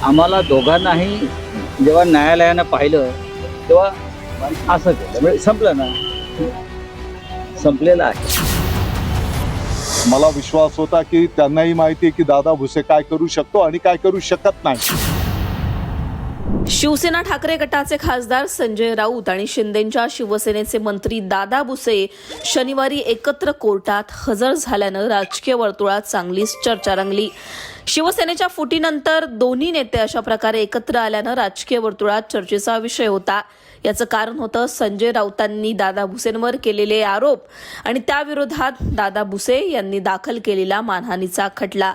आम्हाला दोघांनाही जेव्हा न्यायालयानं पाहिलं तेव्हा असं केलं, म्हणजे संपलं ना, संपलेलं आहे. मला विश्वास होता की त्यांनाही माहिती आहे की दादा भुसे काय करू शकतो आणि काय करू शकत नाही. शिवसेना ठाकरे गटाचे खासदार संजय राऊत आणि शिंदेंच्या शिवसेनेचे मंत्री दादा भुसे शनिवारी एकत्र कोर्टात हजर झाल्यानं राजकीय वर्तुळात चांगलीच चर्चा रंगली. शिवसेनेच्या फुटीनंतर दोन्ही नेते अशा प्रकारे एकत्र आल्यानं राजकीय वर्तुळात चर्चेचा विषय होता. याचं कारण होतं संजय राऊतांनी दादा भुसेंवर केलेले आरोप आणि त्याविरोधात दादा भुसे यांनी दाखल केलेला मानहानीचा खटला.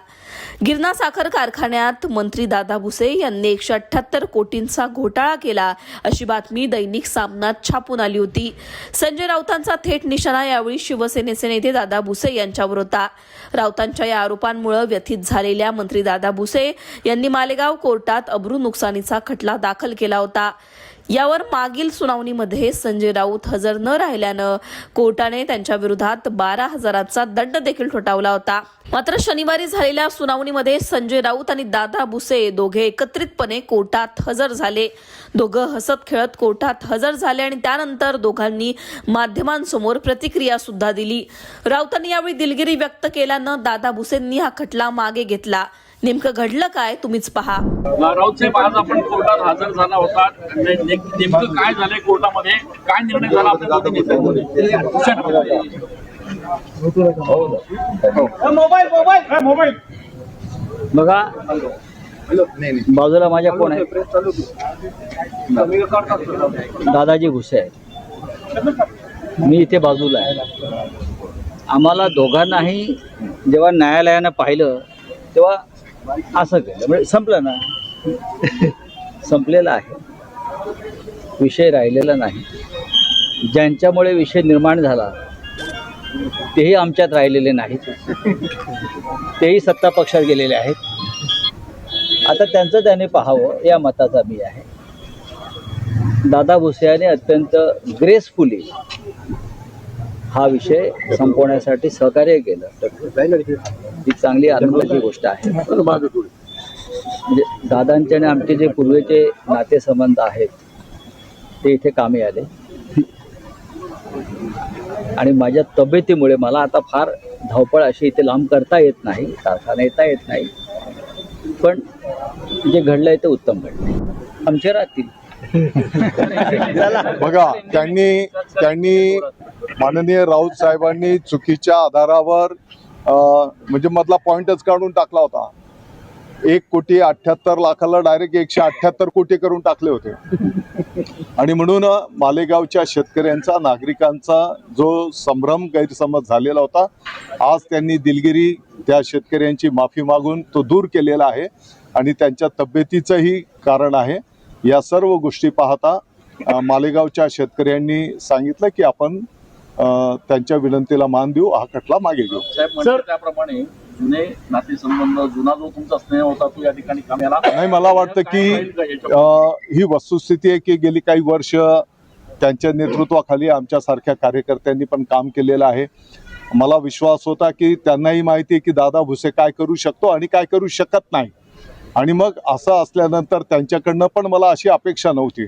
गिरणा साखर कारखान्यात मंत्री दादा भुसे यांनी 178 कोटींचा घोटाळा केला अशी बातमी दैनिक सामनात छापून आली होती. संजय राऊतांचा थेट निशाणा यावेळी शिवसेनेचे नेते दादा भुसे यांच्यावर होता. राऊतांच्या या आरोपांमुळे व्यथित झालेल्या मंत्री दादा भुसे यांनी मालेगाव कोर्टात अब्रू नुकसानीचा खटला दाखल केला होता. यावर मागील सुनावणीमध्ये संजय राऊत हजर न राहिल्यानं कोर्टाने त्यांच्या विरोधात 12,000चा दंड देखील ठोठावला होता. मात्र शनिवारी झालेल्या सुनावणीमध्ये संजय राऊत आणि दादा भुसे दोघे एकत्रितपणे कोर्टात हजर झाले. दोघं हसत खेळत कोर्टात हजर झाले आणि त्यानंतर दोघांनी माध्यमांसमोर प्रतिक्रिया सुद्धा दिली. राऊतांनी यावेळी दिलगिरी व्यक्त केल्यानं दादा भुसेंनी हा खटला मागे घेतला. नेमकं घडलं काय तुम्हीच पहा. राऊत साहेब, आज आपण कोर्टात हजर झाला होता. नेमकं काय झालंय कोर्टामध्ये, काय निर्णय झाला आपल्या दोघी नेत्यांमध्ये? बघा, बाजूला माझ्या कोण आहे? दादाजी भुसे आहेत, मी इथे बाजूला आहे. आम्हाला दोघांनाही जेव्हा न्यायालयानं पाहिलं तेव्हा असं केलं, म्हणजे संपलं ना, संपलेलं आहे. विषय राहिलेला नाही. ज्यांच्यामुळे विषय निर्माण झाला तेही आमच्यात राहिलेले नाहीत, तेही सत्ता पक्षात गेलेले आहेत. आता त्यांचं त्याने पाहावं या मताचा मी आहे. दादा भुसे यांनी अत्यंत ग्रेसफुली हा विषय संपवण्यासाठी सहकार्य केलं, ही चांगली आनंदाची गोष्ट आहे. म्हणजे दादांचे आणि आमचे जे पूर्वीचे नातेसंबंध आहेत ते इथे कामी आले आणि माझ्या तब्येतीमुळे मला आता फार धावपळ अशी इथे लांब करता येत नाही, कारखाना येता येत नाही, पण जे घडलंय ते उत्तम घडलंय. आमचे राहतील. बघा, त्यांनी माननीय राऊत साहेबांनी चुकीच्या आधारावर म्हणजे मधला पॉइंटच काढून टाकला होता. 1,78,00,000 डायरेक्ट 178 कोटी करून टाकले होते. आणि म्हणून मालेगावच्या शेतकऱ्यांचा, नागरिकांचा जो संभ्रम, गैरसमज झालेला होता, आज त्यांनी दिलगिरी त्या शेतकऱ्यांची माफी मागून तो दूर केलेला आहे आणि त्यांच्या तब्येतीचंही कारण आहे. या सर्व गोष्टी पाहता मालेगावच्या शेतकऱ्यांनी सांगितलं की आपण त्यांच्या विनंतीला मान देऊ, हा खटला मागे घेऊ. साहेब म्हणतात त्याप्रमाणे जुने नातेसंबंध, जुना जो तुमचा स्नेह होता तो या ठिकाणी कामी आला नाही. मला वाटतं की ही वस्तुस्थिती आहे की गेली काही वर्ष त्यांच्या नेतृत्वाखाली आमच्यासारख्या कार्यकर्त्यांनी पण काम केलेलं आहे. मला विश्वास होता की त्यांनाही माहिती आहे की दादा भुसे काय करू शकतो आणि काय करू शकत नाही. आणि मग असं असल्यानंतर त्यांच्याकडनं पण मला अशी अपेक्षा नव्हती.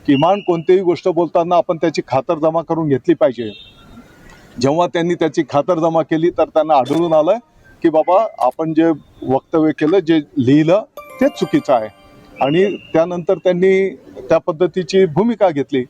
किमान कोणतीही गोष्ट बोलताना आपण त्याची खातरजमा करून घेतली पाहिजे. जेव्हा त्यांनी त्याची खातरजमा केली तर त्यांना आढळून आलं की बाबा आपण जे वक्तव्य केलं, जे लिहिलं ते चुकीचं आहे. आणि त्यानंतर त्यांनी त्या पद्धतीची भूमिका घेतली.